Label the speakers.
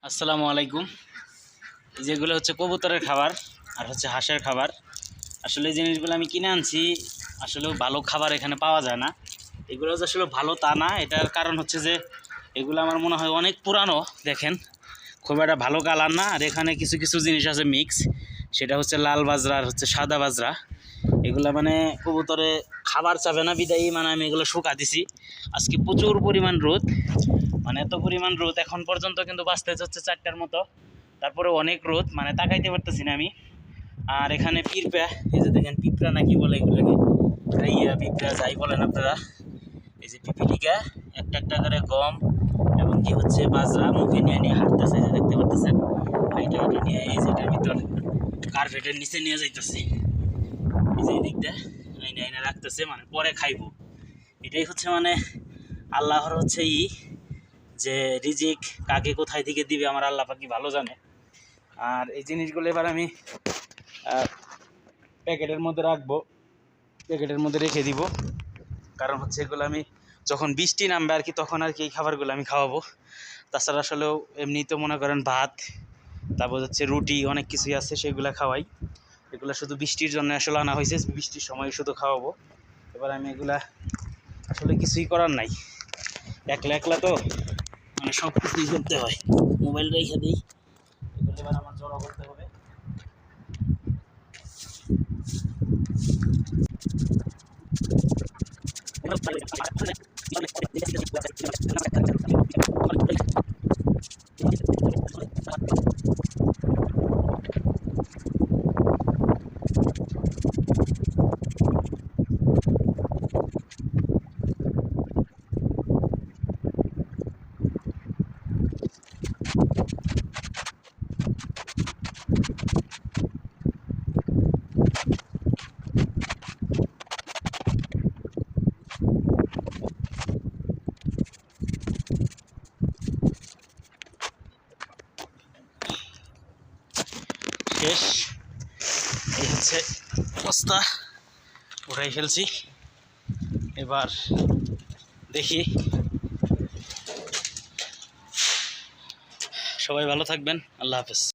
Speaker 1: আসসালামু আলাইকুম। যেগুলো হচ্ছে কবুতরের খাবার আর হচ্ছে হাঁসের খাবার। আসলে এই জিনিসগুলো আমি কিনে আনছি, আসলে ভালো খাবার এখানে পাওয়া যায় না। এগুলো যে আসলে ভালো তা না, এটার কারণ হচ্ছে যে এগুলো আমার মনে হয় অনেক পুরানো। দেখেন খুব একটা ভালো কালার না, আর এখানে কিছু কিছু জিনিস আছে মিক্স, সেটা হচ্ছে লাল বাজরা আর হচ্ছে সাদা বাজরা। এগুলা মানে কবুতরে খাবার চাবে না বিদায়ী, মানে আমি এগুলো শুকা দিছি। আজকে প্রচুর পরিমাণ রোদ, মানে এত পরিমাণ রোদ এখন পর্যন্ত কিন্তু বাঁচতে হচ্ছে 4টার মতো, তারপরে অনেক রোদ, মানে তাকাইতে পারতেছি না আমি। আর এখানে পিঁপড়া, এই যে দেখেন পিঁপড়া নাকি বলে এগুলোকে, পিঁপড়া যাই বলেন আপনারা। এই যে পিপিলিকা একটা একটা করে গম এবং কি হচ্ছে বাজরা মুখে নিয়ে নিয়ে হাঁটতেছে, যে দেখতে পারতেছেন। হাইটে হাইটে নিয়ে এই যে এটার ভিতর কার্পেটের নিচে নিয়ে যাইতেছে, এই যে দিকটা আইনে আইনে রাখতেছে, মানে পরে খাইবো। এটাই হচ্ছে মানে আল্লাহর হচ্ছে যে রিজিক কাকে কোথায় থেকে দিবে আমার আল্লাহ পাকি ভালো জানে। আর এই জিনিসগুলো এবার আমি প্যাকেটের মধ্যে রাখবো, প্যাকেটের মধ্যে রেখে দিব। কারণ হচ্ছে এগুলো আমি যখন বৃষ্টি নামবে আর কি, তখন আর কি এই খাবারগুলো আমি খাওয়াবো। তাছাড়া আসলেও এমনি তো মনে করেন ভাত, তারপর হচ্ছে রুটি, অনেক কিছুই আছে সেগুলো খাওয়াই। এগুলো শুধু বৃষ্টির জন্য আসলে আনা হয়েছে, বৃষ্টির সময় শুধু খাওয়াবো। এবার আমি এগুলা আসলে কিছুই করার নাই, একলা একলা তো মানে সব কিছুই করতে হয়। মোবাইল রেখে দিই, এগুলো এবার আমার জড়ো করতে হবে। শেষ, এই হচ্ছে অবস্থা, উঠাই ফেলছি। এবার দেখি, সবাই ভালো থাকবেন, আল্লাহ হাফেজ।